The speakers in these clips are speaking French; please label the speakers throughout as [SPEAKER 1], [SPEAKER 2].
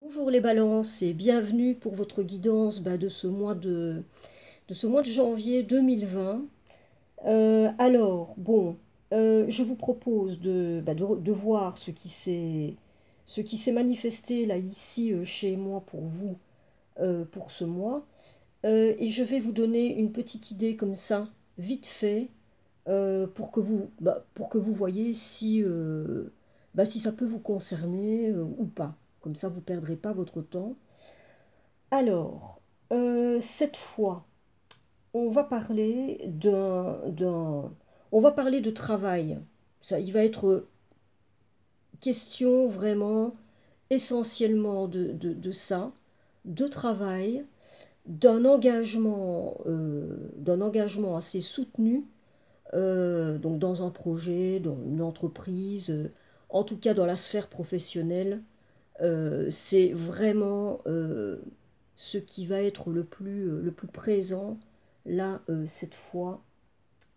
[SPEAKER 1] Bonjour les balances et bienvenue pour votre guidance de ce mois de janvier 2020. Je vous propose de voir ce qui s'est manifesté là ici chez moi pour vous pour ce mois. Et je vais vous donner une petite idée comme ça, vite fait, pour que vous voyez si ça peut vous concerner ou pas. Comme ça, vous ne perdrez pas votre temps. Alors, cette fois, on va parler on va parler de travail. Ça, il va être question vraiment essentiellement de ça, de travail, d'un engagement assez soutenu, donc dans un projet, dans une entreprise, en tout cas dans la sphère professionnelle. C'est vraiment ce qui va être le plus présent là cette fois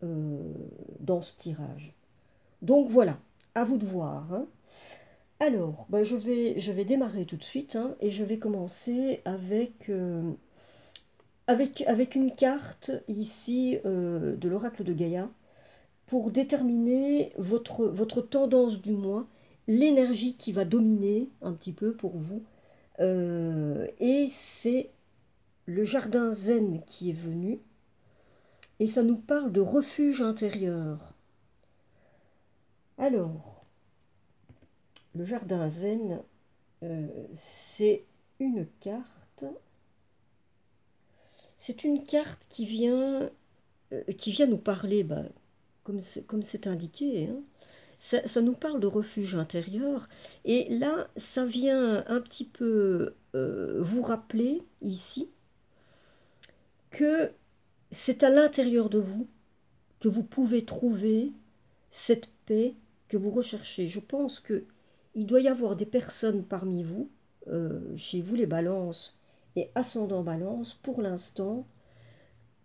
[SPEAKER 1] euh, dans ce tirage. Donc voilà, à vous de voir, hein. Alors, je vais démarrer tout de suite, hein, et je vais commencer avec une carte ici de l'oracle de Gaïa pour déterminer votre tendance du mois, l'énergie qui va dominer un petit peu pour vous. Et c'est le jardin zen qui est venu, et ça nous parle de refuge intérieur. Alors, le jardin zen, c'est une carte. C'est une carte qui vient nous parler, comme c'est indiqué, hein. Ça nous parle de refuge intérieur. Et là, ça vient un petit peu vous rappeler ici que c'est à l'intérieur de vous que vous pouvez trouver cette paix que vous recherchez. Je pense que il doit y avoir des personnes parmi vous, chez vous les balances et ascendant balance, pour l'instant,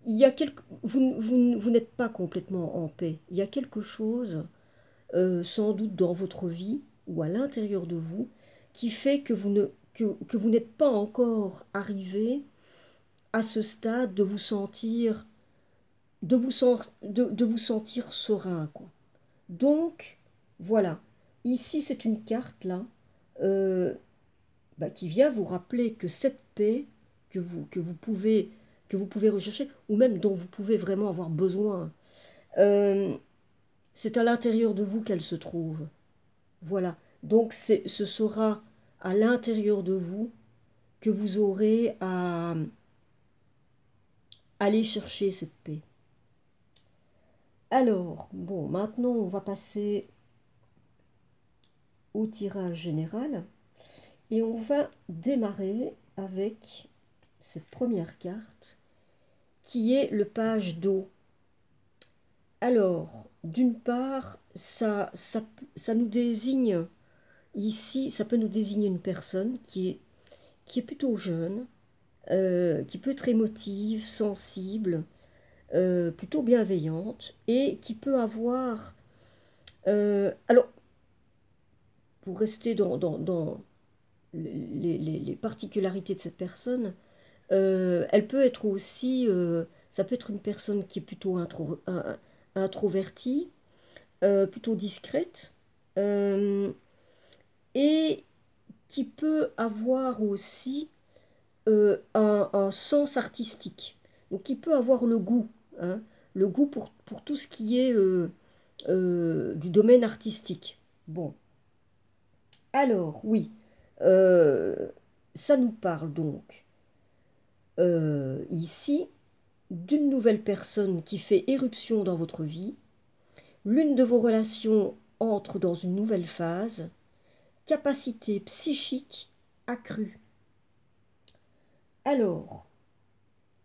[SPEAKER 1] vous n'êtes pas complètement en paix. Il y a quelque chose, sans doute dans votre vie ou à l'intérieur de vous, qui fait que vous n'êtes pas encore arrivé à ce stade de vous sentir, de vous sentir serein, quoi. Donc, voilà. Ici, c'est une carte, là, euh, qui vient vous rappeler que cette paix que que vous pouvez rechercher, ou même dont vous pouvez vraiment avoir besoin, euh, c'est à l'intérieur de vous qu'elle se trouve. Voilà. Donc, ce sera à l'intérieur de vous que vous aurez à aller chercher cette paix. Alors, bon, maintenant, on va passer au tirage général. Et on va démarrer avec cette première carte qui est le page d'eau. Alors, d'une part, ça nous désigne ici, ça peut nous désigner une personne qui est plutôt jeune, qui peut être émotive, sensible, plutôt bienveillante et qui peut avoir... alors, pour rester dans les particularités de cette personne, elle peut être aussi, ça peut être une personne qui est plutôt introvertie, plutôt discrète, euh, et qui peut avoir aussi un sens artistique. Donc qui peut avoir le goût, hein, le goût pour tout ce qui est du domaine artistique. Bon, alors oui, euh, ça nous parle donc ici d'une nouvelle personne qui fait éruption dans votre vie, l'une de vos relations entre dans une nouvelle phase, capacité psychique accrue. Alors,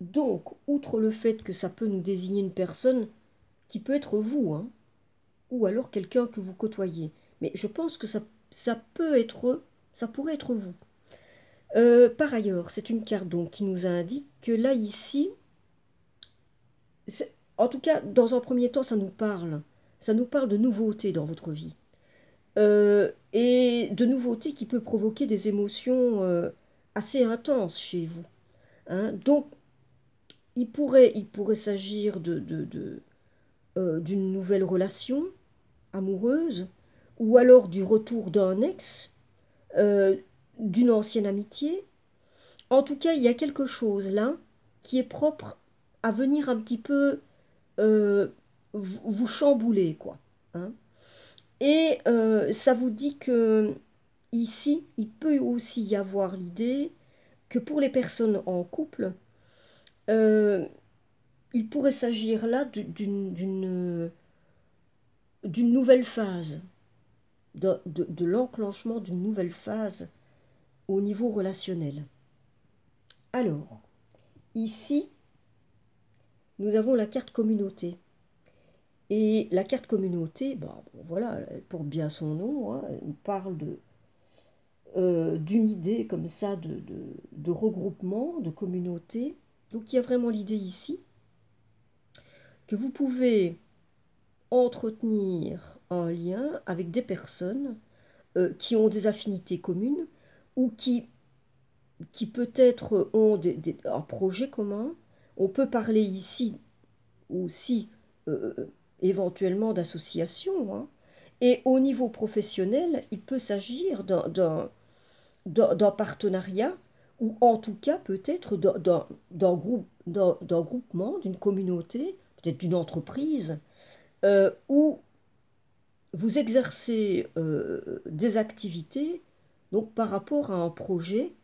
[SPEAKER 1] donc, outre le fait que ça peut nous désigner une personne qui peut être vous, hein, ou alors quelqu'un que vous côtoyez, mais je pense que ça pourrait être vous. Par ailleurs, c'est une carte donc qui nous indique que là, ici, en tout cas, dans un premier temps, ça nous parle. Ça nous parle de nouveautés dans votre vie. et de nouveauté qui peut provoquer des émotions assez intenses chez vous, hein. Donc, il pourrait s'agir d'une nouvelle relation amoureuse, ou alors du retour d'un ex, euh, d'une ancienne amitié. En tout cas, il y a quelque chose là qui est propre à venir un petit peu euh, vous chambouler, quoi, hein. Et ça vous dit que ici, il peut aussi y avoir l'idée que pour les personnes en couple, euh, il pourrait s'agir là d'une nouvelle phase, de l'enclenchement d'une nouvelle phase au niveau relationnel. Alors, ici, nous avons la carte communauté. Et la carte communauté, bah, bon, voilà, elle porte bien son nom, hein, elle nous parle d'une idée comme ça de regroupement, de communauté. Donc il y a vraiment l'idée ici que vous pouvez entretenir un lien avec des personnes qui ont des affinités communes ou qui peut-être ont un projet commun. On peut parler ici aussi éventuellement d'association, hein. Et au niveau professionnel, il peut s'agir d'un partenariat ou en tout cas peut-être d'un groupement, d'une communauté, peut-être d'une entreprise, où vous exercez des activités donc par rapport à un projet,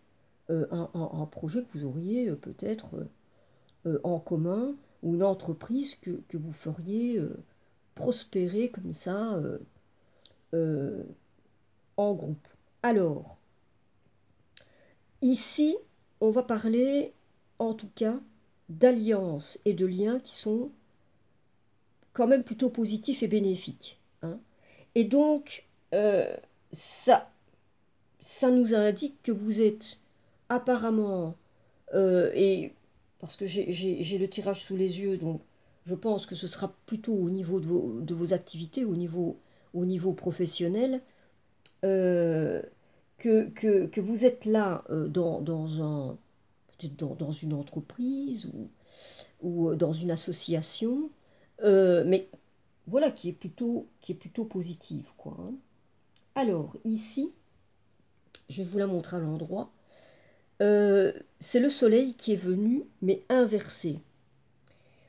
[SPEAKER 1] un projet que vous auriez peut-être en commun, ou une entreprise que vous feriez prospérer comme ça euh, en groupe. Alors, ici, on va parler en tout cas d'alliances et de liens qui sont quand même plutôt positifs et bénéfiques, hein. Et donc, ça, ça nous indique que vous êtes apparemment, et parce que j'ai le tirage sous les yeux, donc je pense que ce sera plutôt au niveau de vos activités, au niveau professionnel, euh, que vous êtes là peut-être dans une entreprise ou dans une association, mais voilà, qui est plutôt positive, quoi, hein. Alors, ici, je vais vous la montrer à l'endroit. C'est le soleil qui est venu, mais inversé.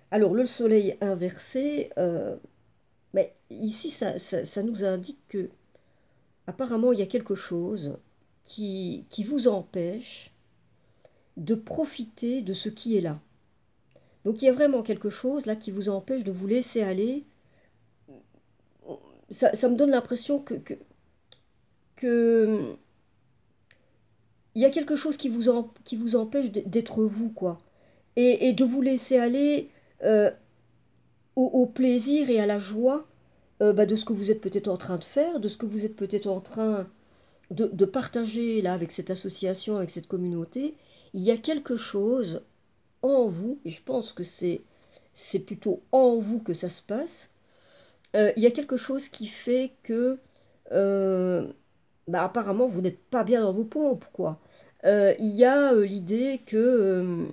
[SPEAKER 1] Alors, le soleil inversé, mais ici, ça nous indique que apparemment, il y a quelque chose qui vous empêche de profiter de ce qui est là. Donc, il y a vraiment quelque chose là qui vous empêche de vous laisser aller. Ça me donne l'impression que il y a quelque chose qui vous empêche d'être vous, quoi. Et de vous laisser aller euh, au plaisir et à la joie bah, de ce que vous êtes peut-être en train de faire, de ce que vous êtes peut-être en train de partager là avec cette association, avec cette communauté. Il y a quelque chose en vous, et je pense que c'est plutôt en vous que ça se passe. Il y a quelque chose qui fait que euh, bah, apparemment vous n'êtes pas bien dans vos pompes, quoi. Il y a l'idée que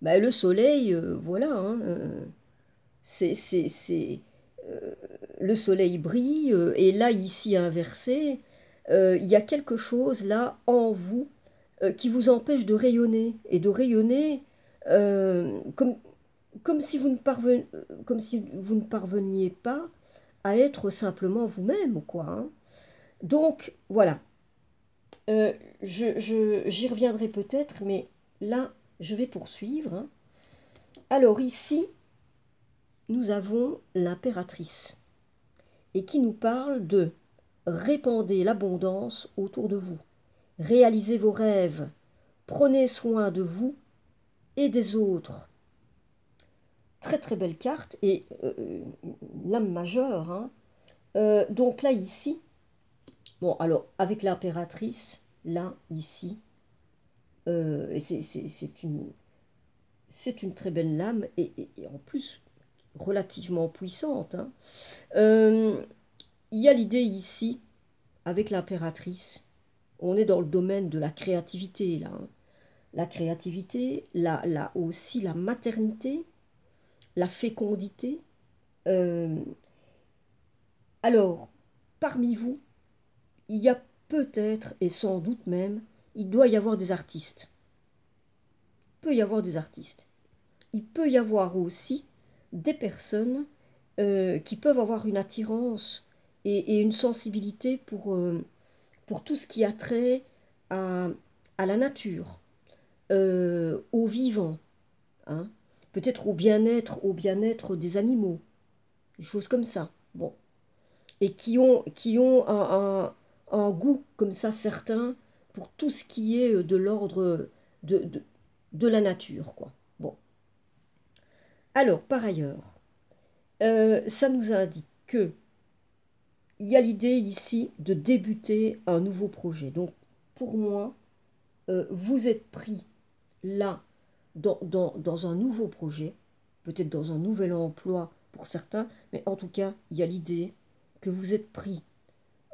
[SPEAKER 1] bah, le soleil, voilà, hein, c'est le soleil brille, et là, ici, inversé, il y a quelque chose là en vous qui vous empêche de rayonner, et de rayonner comme si vous ne parveniez pas à être simplement vous-même, quoi, hein. Donc, voilà. J'y reviendrai peut-être, mais là, je vais poursuivre, hein. Alors, ici, nous avons l'impératrice, et qui nous parle de répandez l'abondance autour de vous, réalisez vos rêves, prenez soin de vous et des autres. Très très belle carte, et l'âme majeure, hein. Donc là, ici, bon, alors, avec l'impératrice, là, ici, et c'est une très belle lame, et en plus relativement puissante, hein. Euh, il y a l'idée ici, avec l'impératrice, on est dans le domaine de la créativité, là, hein. La créativité, aussi la maternité, la fécondité. Euh, alors, parmi vous, il y a peut-être, et sans doute même, il doit y avoir des artistes. Il peut y avoir des artistes. Il peut y avoir aussi des personnes qui peuvent avoir une attirance et une sensibilité pour tout ce qui a trait à, à la nature, au vivant, hein. Peut-être au bien-être des animaux, des choses comme ça. Bon. Et qui ont un goût comme ça certain pour tout ce qui est de l'ordre de, de, de la nature, quoi. Bon. Alors, par ailleurs, ça nous indique que il y a l'idée ici de débuter un nouveau projet. Donc, pour moi, vous êtes pris là dans un nouveau projet, peut-être dans un nouvel emploi pour certains, mais en tout cas, il y a l'idée que vous êtes pris,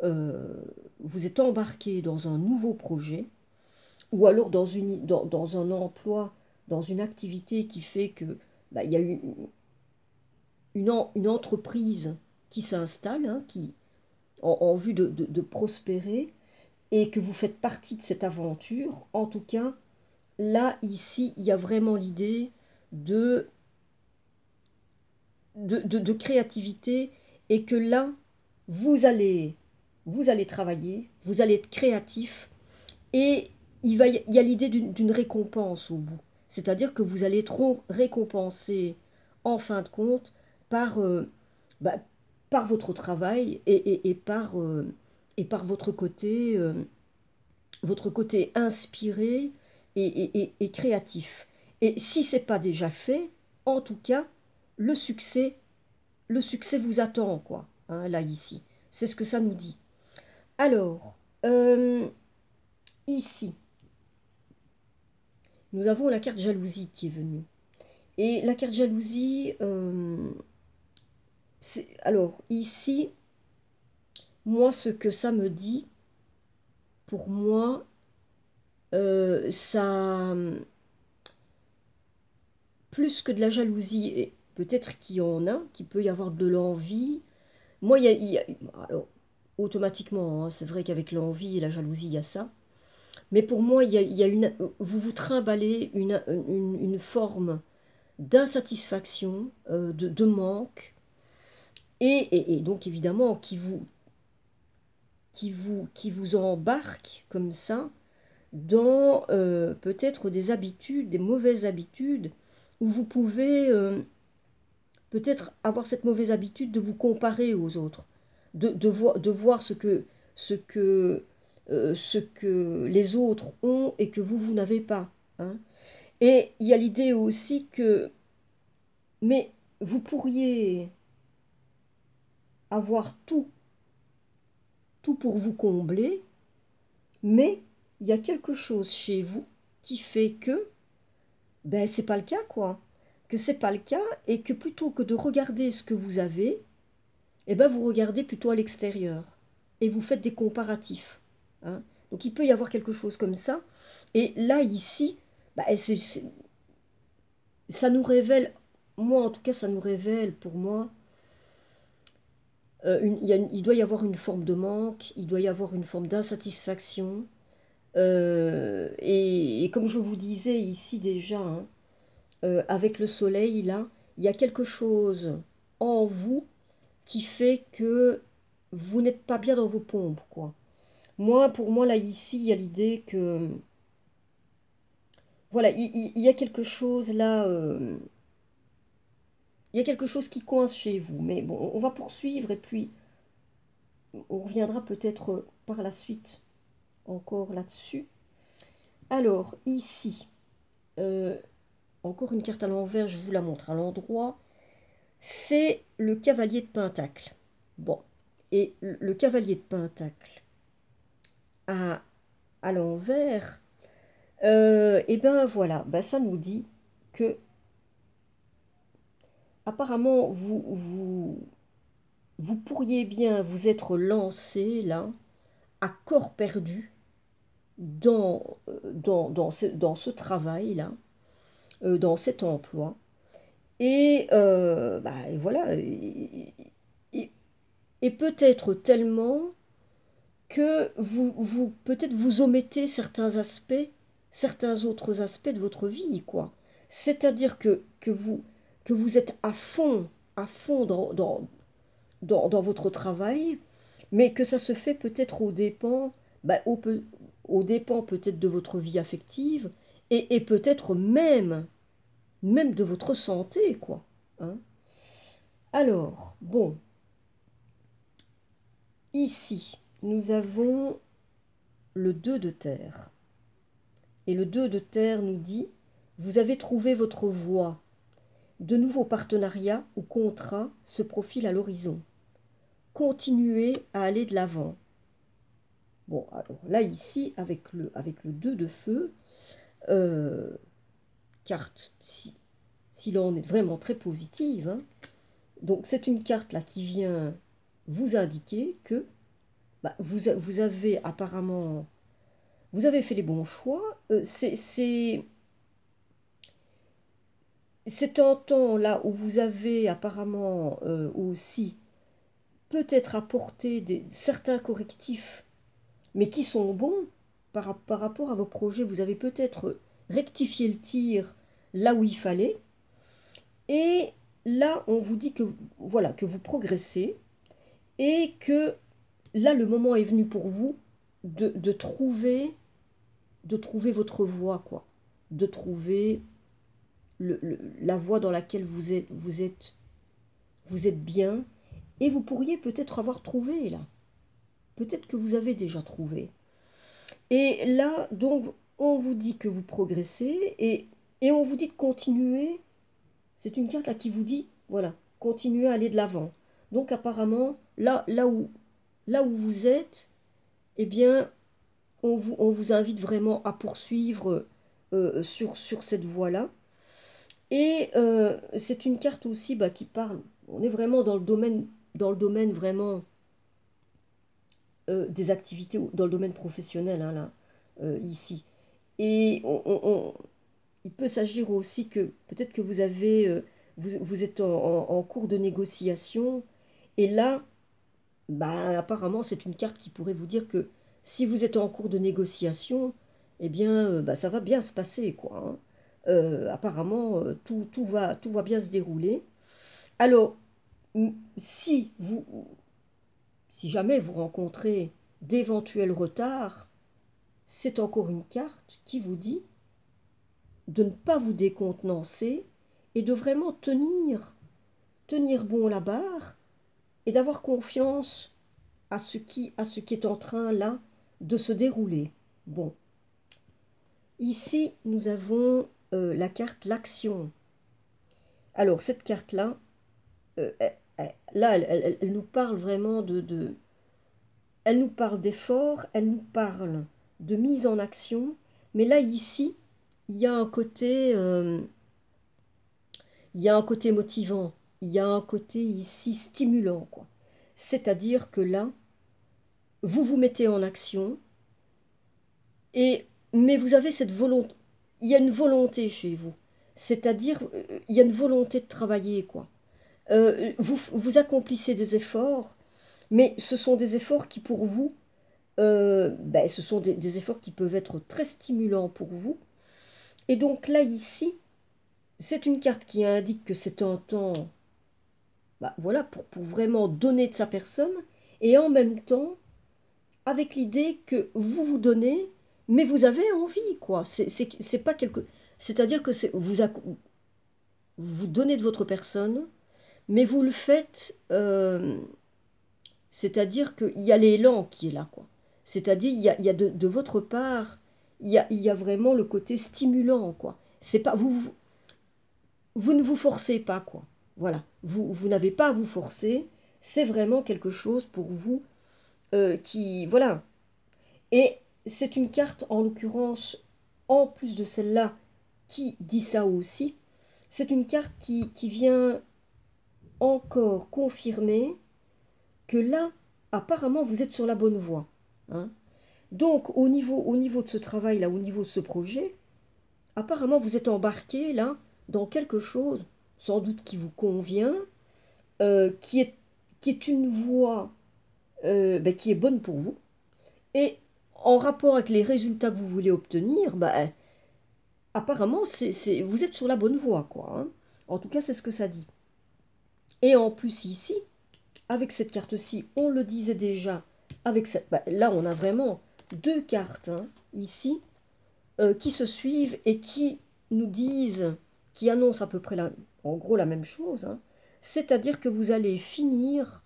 [SPEAKER 1] euh, vous êtes embarqué dans un nouveau projet, ou alors dans un emploi, dans une activité qui fait que bah, il y a une entreprise qui s'installe, hein, en vue de prospérer, et que vous faites partie de cette aventure. En tout cas, là, ici, il y a vraiment l'idée de, de créativité, et que là, vous allez travailler, vous allez être créatif, et il y a l'idée d'une récompense au bout. C'est-à-dire que vous allez être récompensé, en fin de compte, par, bah, par votre travail et par votre côté inspiré et créatif. Et si ce n'est pas déjà fait, en tout cas, le succès, le succès vous attend, quoi, hein, là, ici. C'est ce que ça nous dit. Alors, ici, nous avons la carte jalousie qui est venue. Et la carte jalousie, alors, ici, moi, ce que ça me dit, pour moi, ça, plus que de la jalousie, et peut-être qu'il y en a, qu'il peut y avoir de l'envie. Moi, alors, automatiquement, hein, c'est vrai qu'avec l'envie et la jalousie, il y a ça. Mais pour moi, il y a vous vous trimballez une forme d'insatisfaction, de manque, et donc évidemment qui vous embarque comme ça dans peut-être des habitudes, des mauvaises habitudes, où vous pouvez peut-être avoir cette mauvaise habitude de vous comparer aux autres, de voir ce que les autres ont et que vous n'avez pas, hein. Et il y a l'idée aussi que, mais vous pourriez avoir tout pour vous combler, mais il y a quelque chose chez vous qui fait que ben c'est pas le cas, quoi. Que c'est pas le cas, et que plutôt que de regarder ce que vous avez, eh ben vous regardez plutôt à l'extérieur et vous faites des comparatifs, hein. Donc il peut y avoir quelque chose comme ça. Et là ici, bah, ça nous révèle, moi en tout cas ça nous révèle pour moi, il doit y avoir une forme de manque, il doit y avoir une forme d'insatisfaction. Et comme je vous disais ici déjà, hein, avec le soleil là, il y a quelque chose en vous qui fait que vous n'êtes pas bien dans vos pompes, quoi. Moi, pour moi, là, ici, il y a l'idée que, voilà, il y a quelque chose là, il y a quelque chose qui coince chez vous. Mais bon, on va poursuivre, et puis on reviendra peut-être par la suite encore là-dessus. Alors, ici, euh, encore une carte à l'envers, je vous la montre à l'endroit. C'est le cavalier de Pentacle. Bon, et le cavalier de Pentacle à, à l'envers, et ben voilà, ben ça nous dit que apparemment vous pourriez bien vous être lancé là, à corps perdu, dans ce travail-là, dans cet emploi. Et voilà, et- et peut-être tellement que peut-être vous omettez certains autres aspects de votre vie, quoi. C'est-à-dire que vous êtes à fond dans votre travail, mais que ça se fait peut-être aux dépens, aux dépens peut-être de votre vie affective, et peut-être même de votre santé, quoi. Hein. Alors, bon, ici, nous avons le 2 de terre. Et le 2 de terre nous dit, vous avez trouvé votre voie. De nouveaux partenariats ou contrats se profilent à l'horizon. Continuez à aller de l'avant. Bon, alors là, ici, avec le 2 de feu, euh, carte, si l'on est vraiment très positive, hein, donc c'est une carte là qui vient vous indiquer que vous avez apparemment, vous avez fait les bons choix. C'est un temps là où vous avez apparemment aussi peut-être apporté certains correctifs, mais qui sont bons par rapport à vos projets. Vous avez peut-être rectifié le tir là où il fallait. Et là, on vous dit que, voilà, que vous progressez et que là, le moment est venu pour vous de trouver votre voie, quoi. De trouver la voie dans laquelle vous êtes bien. Et vous pourriez peut-être avoir trouvé, là. Peut-être que vous avez déjà trouvé. Et là, donc, on vous dit que vous progressez et on vous dit de continuer. C'est une carte là qui vous dit, voilà, continuez à aller de l'avant. Donc apparemment, là où vous êtes, eh bien, on vous invite vraiment à poursuivre sur cette voie-là. Et c'est une carte aussi qui parle, on est vraiment dans le domaine vraiment des activités, dans le domaine professionnel, hein, là, ici. Et il peut s'agir aussi que peut-être que vous êtes en cours de négociation, et là, apparemment, c'est une carte qui pourrait vous dire que si vous êtes en cours de négociation, eh bien, ça va bien se passer, quoi. Hein. Apparemment, tout va bien se dérouler. Alors, si si jamais vous rencontrez d'éventuels retards, c'est encore une carte qui vous dit de ne pas vous décontenancer et de vraiment tenir bon la barre et d'avoir confiance à ce qui est en train là de se dérouler. Bon, ici nous avons la carte l'action. Alors cette carte là, là elle nous parle vraiment elle nous parle d'effort, elle nous parle de mise en action, mais là ici il y a un côté motivant, il y a un côté ici stimulant, quoi. C'est-à-dire que là, vous vous mettez en action, mais vous avez cette volonté, il y a une volonté chez vous, c'est-à-dire il y a une volonté de travailler, quoi. Vous accomplissez des efforts, mais ce sont des efforts qui pour vous, ce sont des efforts qui peuvent être très stimulants pour vous. Et donc là, ici, c'est une carte qui indique que c'est un temps, voilà, pour vraiment donner de sa personne, et en même temps, avec l'idée que vous vous donnez, mais vous avez envie, quoi. C'est pas c'est-à-dire que vous donnez de votre personne, mais vous le faites, c'est-à-dire qu'il y a l'élan qui est là, quoi. C'est-à-dire, il y a de votre part, il y a vraiment le côté stimulant, quoi. C'est pas, vous ne vous forcez pas, quoi. Voilà. Vous n'avez pas à vous forcer. C'est vraiment quelque chose pour vous voilà. Et c'est une carte, en l'occurrence, en plus de celle-là, qui dit ça aussi. C'est une carte qui vient encore confirmer que là, apparemment, vous êtes sur la bonne voie. Hein. Donc, au niveau de ce travail-là, au niveau de ce projet, apparemment, vous êtes embarqué là dans quelque chose, sans doute qui vous convient, euh, qui est, qui est une voie ben, qui est bonne pour vous. Et en rapport avec les résultats que vous voulez obtenir, ben, apparemment, vous êtes sur la bonne voie, quoi. Hein. En tout cas, c'est ce que ça dit. Et en plus, ici, avec cette carte-ci, on le disait déjà, avec cette, ben, là, on a vraiment deux cartes, hein, ici, qui se suivent et qui nous disent, qui annoncent à peu près, en gros, la même chose. Hein. C'est-à-dire que vous allez finir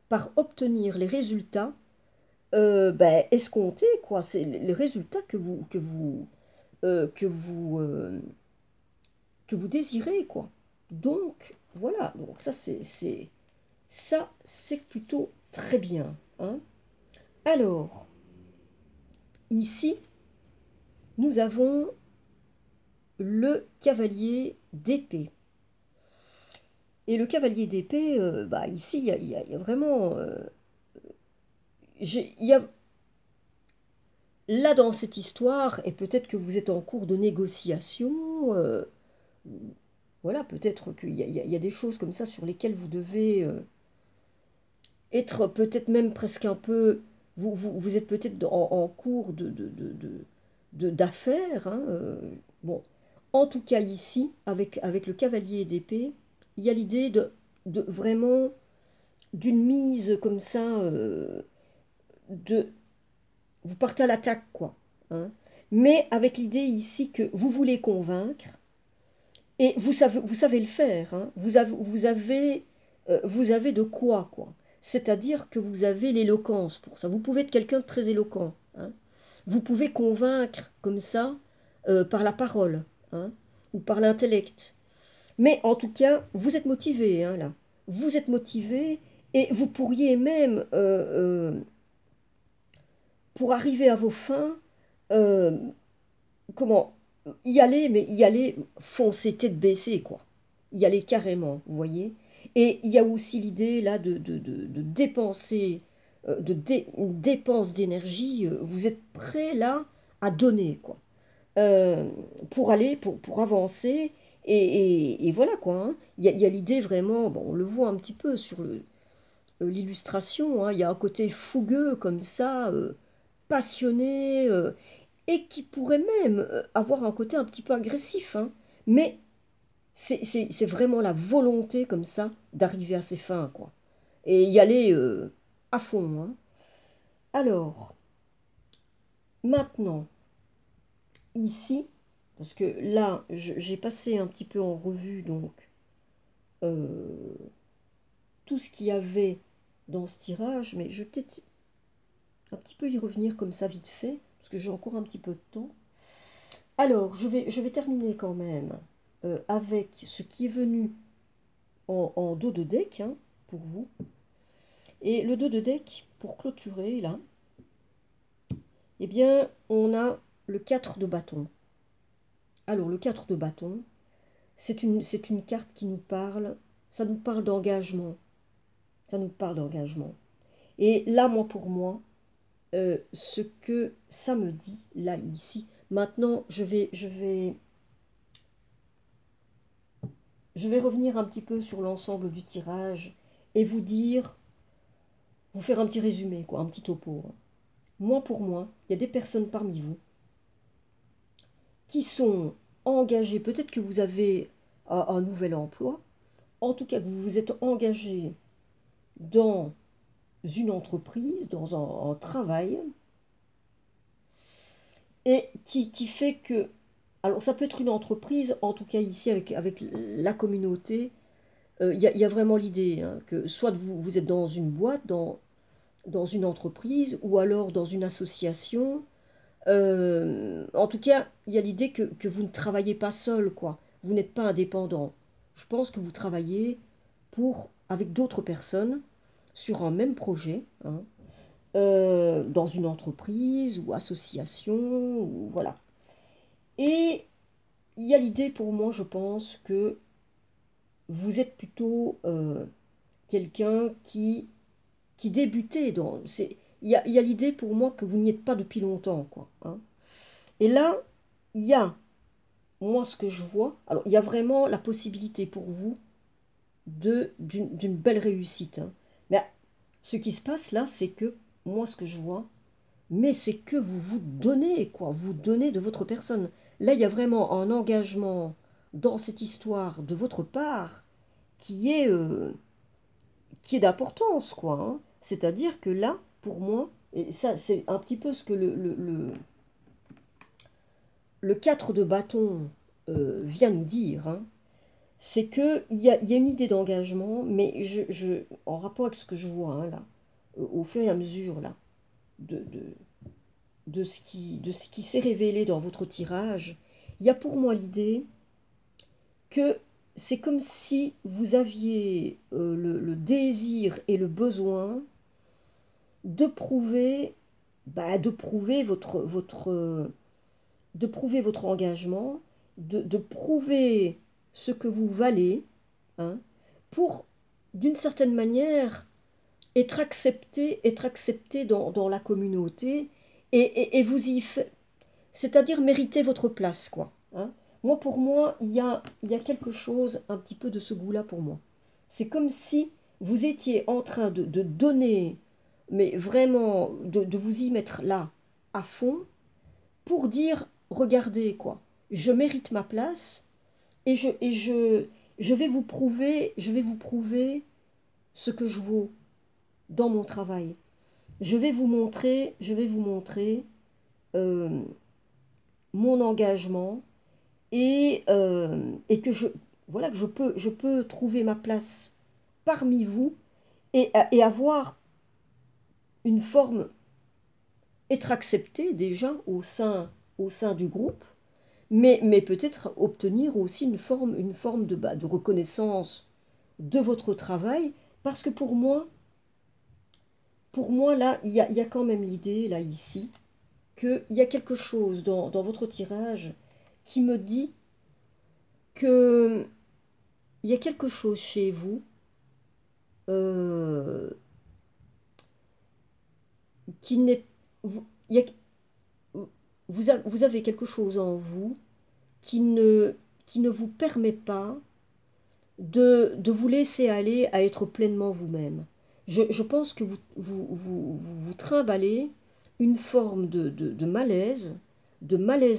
[SPEAKER 1] par obtenir les résultats ben, escomptés, quoi. C'est les résultats euh, que vous, euh, que vous désirez, quoi. Donc, voilà. Donc, ça, c'est plutôt très bien. Hein. Alors, ici, nous avons le cavalier d'épée. Et le cavalier d'épée, bah, ici, il y a vraiment... il y a, là, dans cette histoire, et peut-être que vous êtes en cours de négociation, voilà, peut-être qu'il y a des choses comme ça sur lesquelles vous devez être peut-être même presque un peu... Vous êtes peut-être en cours d'affaires. Hein, bon, en tout cas ici, avec le cavalier d'épée, il y a l'idée de vraiment d'une mise comme ça, de vous partez à l'attaque, quoi. Hein. Mais avec l'idée ici que vous voulez convaincre, et vous savez le faire. Hein. Vous avez de quoi, quoi. C'est-à-dire que vous avez l'éloquence pour ça. Vous pouvez être quelqu'un de très éloquent. Hein. Vous pouvez convaincre comme ça par la parole, hein, ou par l'intellect. Mais en tout cas, vous êtes motivé, hein, là. Vous êtes motivé et vous pourriez même, pour arriver à vos fins, euh, comment y aller, mais y aller foncer tête baissée, quoi. Y aller carrément, vous voyez. Et il y a aussi l'idée là de dépenser, une dépense d'énergie. Vous êtes prêt là à donner, quoi. Euh, pour aller, pour avancer. Et voilà, quoi. Hein. Il y a l'idée vraiment, bon, on le voit un petit peu sur l'illustration. Hein. Il y a un côté fougueux comme ça, passionné. Et qui pourrait même avoir un côté un petit peu agressif. Hein. Mais c'est vraiment la volonté comme ça d'arriver à ses fins, quoi. Et y aller à fond. Hein. Alors, maintenant, ici, parce que là, j'ai passé un petit peu en revue donc euh, tout ce qu'il y avait dans ce tirage, mais je vais peut-être un petit peu y revenir comme ça vite fait, parce que j'ai encore un petit peu de temps. Alors, je vais terminer quand même avec ce qui est venu en dos de deck, hein, pour vous. Et le dos de deck, pour clôturer, là, eh bien, on a le 4 de bâton. Alors, le 4 de bâton, c'est une carte qui nous parle, ça nous parle d'engagement. Ça nous parle d'engagement. Et là, moi, pour moi, ce que ça me dit, là, ici, maintenant, je vais revenir un petit peu sur l'ensemble du tirage et vous faire un petit résumé, quoi, un petit topo. Hein. Moi, pour moi, il y a des personnes parmi vous qui sont engagées. Peut-être que vous avez un nouvel emploi. En tout cas, que vous vous êtes engagé dans une entreprise, dans un travail, et qui fait que... Alors, ça peut être une entreprise, en tout cas ici, avec la communauté, y a vraiment l'idée hein, que soit vous êtes dans une boîte, dans une entreprise, ou alors dans une association. En tout cas, il y a l'idée que vous ne travaillez pas seul, quoi. Vous n'êtes pas indépendant. Je pense que vous travaillez avec d'autres personnes sur un même projet, hein, dans une entreprise ou association, ou voilà. Et il y a l'idée pour moi, je pense, que vous êtes plutôt quelqu'un qui qui débutez dans... Il y a l'idée pour moi que vous n'y êtes pas depuis longtemps, quoi. Hein. Et là, il y a, moi, ce que je vois, alors il y a vraiment la possibilité pour vous d'une belle réussite. Hein. Mais ce qui se passe là, c'est que, moi, ce que je vois, mais c'est que vous vous donnez, quoi. Vous donnez de votre personne. Là, il y a vraiment un engagement dans cette histoire de votre part qui est, euh, qui est d'importance, quoi. Hein. C'est-à-dire que là, pour moi, et ça, c'est un petit peu ce que le 4 de bâton vient nous dire, hein, c'est qu'il y a une idée d'engagement, mais en rapport avec ce que je vois, hein, là, au fur et à mesure, là, de, de, de ce qui s'est révélé dans votre tirage, il y a pour moi l'idée que c'est comme si vous aviez le désir et le besoin de prouver, de prouver de prouver votre engagement, de prouver ce que vous valez, hein, pour, d'une certaine manière, être accepté dans la communauté et vous y fait, c'est-à-dire mériter votre place, quoi. Hein. Moi, pour moi, il y a quelque chose un petit peu de ce goût-là pour moi. C'est comme si vous étiez en train de donner, mais vraiment de vous y mettre là, à fond, pour dire, regardez, quoi, je mérite ma place et je vais vous prouver ce que je vaux dans mon travail. Je vais vous montrer euh, mon engagement et que voilà, que je peux trouver ma place parmi vous et avoir une forme, être accepté déjà au sein du groupe, mais peut-être obtenir aussi une forme de reconnaissance de votre travail, parce que pour moi là, il y a quand même l'idée, là, ici, qu'il y a quelque chose dans votre tirage qui me dit que il y a quelque chose chez vous euh, qui n'est... il y a- vous avez quelque chose en vous qui ne vous permet pas de vous laisser aller à être pleinement vous-même. Je pense que vous trimballez une forme de malaise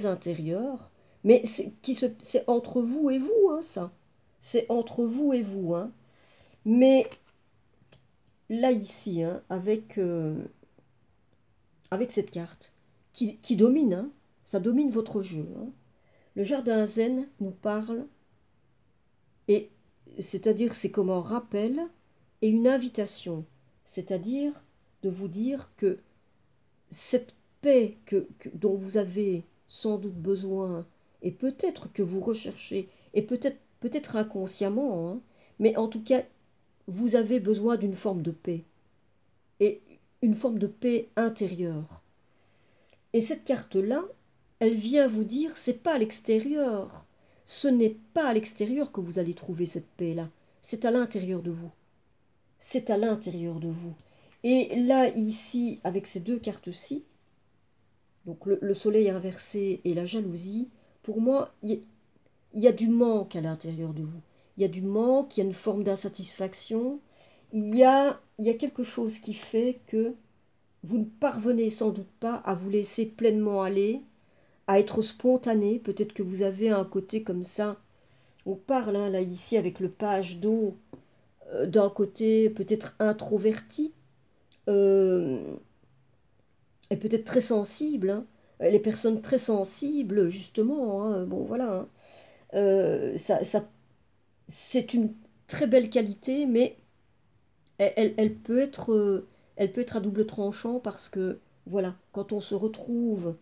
[SPEAKER 1] intérieur, mais c'est entre vous et vous, hein, ça. C'est entre vous et vous, hein. Mais là, ici, hein, avec cette carte, qui domine, hein, ça domine votre jeu. Hein. Le jardin zen nous parle, et c'est-à-dire c'est comme un rappel et une invitation, c'est-à-dire de vous dire que cette paix dont vous avez sans doute besoin, et peut-être que vous recherchez, et peut-être inconsciemment, hein, mais en tout cas, vous avez besoin d'une forme de paix, et une forme de paix intérieure. Et cette carte-là, elle vient vous dire, c'est pas à l'extérieur. Ce n'est pas à l'extérieur que vous allez trouver cette paix-là. C'est à l'intérieur de vous. C'est à l'intérieur de vous. Et là, ici, avec ces deux cartes-ci, donc le soleil inversé et la jalousie, pour moi, il y a du manque à l'intérieur de vous. Il y a du manque, il y a une forme d'insatisfaction. Il y a quelque chose qui fait que vous ne parvenez sans doute pas à vous laisser pleinement aller, à être spontané. Peut-être que vous avez un côté comme ça. On parle, hein, là, ici, avec le page d'eau, d'un côté peut-être introverti, euh, et peut-être très sensible. Hein. Les personnes très sensibles, justement, hein, bon, voilà. Hein. C'est une très belle qualité, mais elle peut être à double tranchant parce que, voilà, quand on se retrouve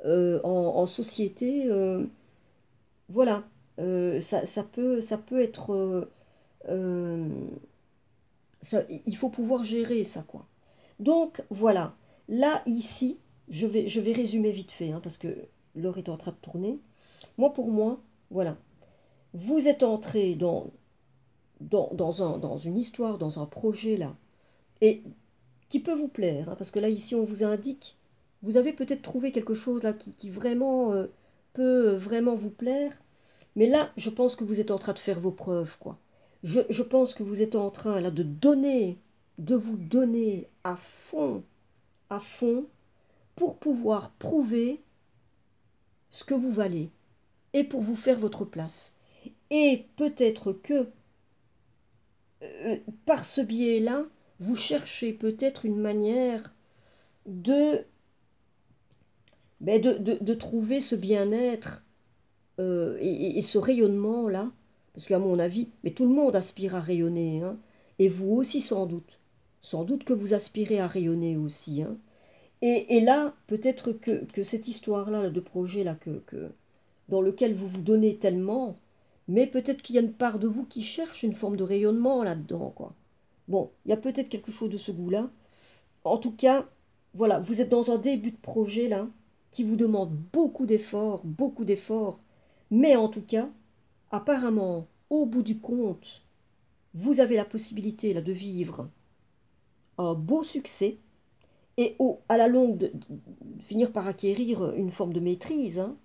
[SPEAKER 1] en société, voilà, ça peut être... euh, il faut pouvoir gérer ça, quoi. Donc, voilà. Là, ici, je vais résumer vite fait, hein, parce que l'heure est en train de tourner. Pour moi, voilà. Vous êtes entré dans une histoire, dans un projet, là. Et qui peut vous plaire, hein, parce que là, ici, on vous indique, vous avez peut-être trouvé quelque chose là qui vraiment peut vraiment vous plaire, mais là, je pense que vous êtes en train de faire vos preuves, quoi. Je pense que vous êtes en train, là, de donner, de vous donner à fond, pour pouvoir prouver ce que vous valez, et pour vous faire votre place. Et peut-être que, par ce biais-là, vous cherchez peut-être une manière de, de trouver ce bien-être et ce rayonnement-là, parce qu'à mon avis, mais tout le monde aspire à rayonner, hein, et vous aussi sans doute que vous aspirez à rayonner aussi, hein. Et là, peut-être que cette histoire-là de projet-là, dans lequel vous vous donnez tellement, mais peut-être qu'il y a une part de vous qui cherche une forme de rayonnement là-dedans, quoi. Bon, il y a peut-être quelque chose de ce goût-là. En tout cas, voilà, vous êtes dans un début de projet là qui vous demande beaucoup d'efforts, mais en tout cas, apparemment, au bout du compte, vous avez la possibilité là de vivre un beau succès et à la longue de finir par acquérir une forme de maîtrise, hein,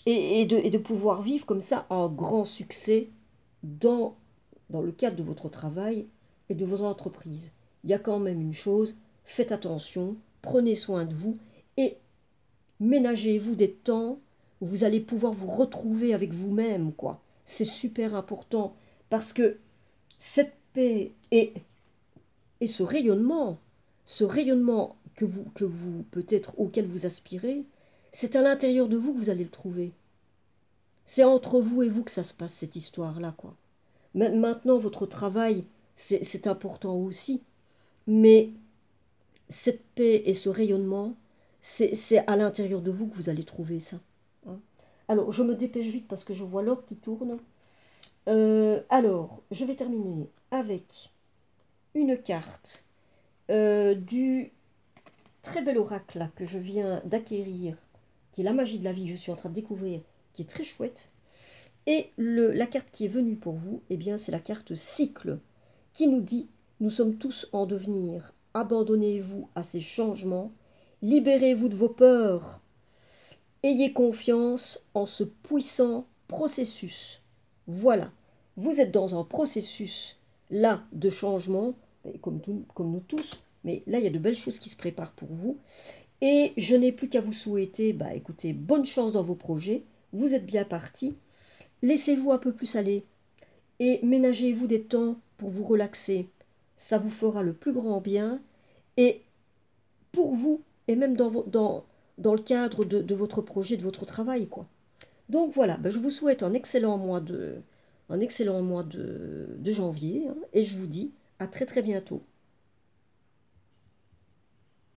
[SPEAKER 1] et de pouvoir vivre comme ça un grand succès dans, dans le cadre de votre travail et de votre entreprise. Il y a quand même une chose, faites attention, prenez soin de vous et ménagez-vous des temps où vous allez pouvoir vous retrouver avec vous-même, quoi. C'est super important parce que cette paix et ce rayonnement que vous peut-être auquel vous aspirez, c'est à l'intérieur de vous que vous allez le trouver. C'est entre vous et vous que ça se passe, cette histoire-là, quoi. Maintenant, votre travail, c'est important aussi, mais cette paix et ce rayonnement, c'est à l'intérieur de vous que vous allez trouver ça, hein. Alors, je me dépêche vite parce que je vois l'heure qui tourne. Alors, je vais terminer avec une carte du très bel oracle là, que je viens d'acquérir, qui est la magie de la vie, je suis en train de découvrir, qui est très chouette. Et la carte qui est venue pour vous, eh bien, c'est la carte cycle, qui nous dit, nous sommes tous en devenir, abandonnez-vous à ces changements, libérez-vous de vos peurs, ayez confiance en ce puissant processus. Voilà, vous êtes dans un processus là de changement, comme nous tous, mais là il y a de belles choses qui se préparent pour vous. Et je n'ai plus qu'à vous souhaiter, écoutez, bonne chance dans vos projets, vous êtes bien partis. Laissez-vous un peu plus aller et ménagez-vous des temps pour vous relaxer. Ça vous fera le plus grand bien et pour vous et même dans le cadre de votre projet, de votre travail, quoi. Donc voilà, je vous souhaite un excellent mois de janvier, hein, et je vous dis à très très bientôt.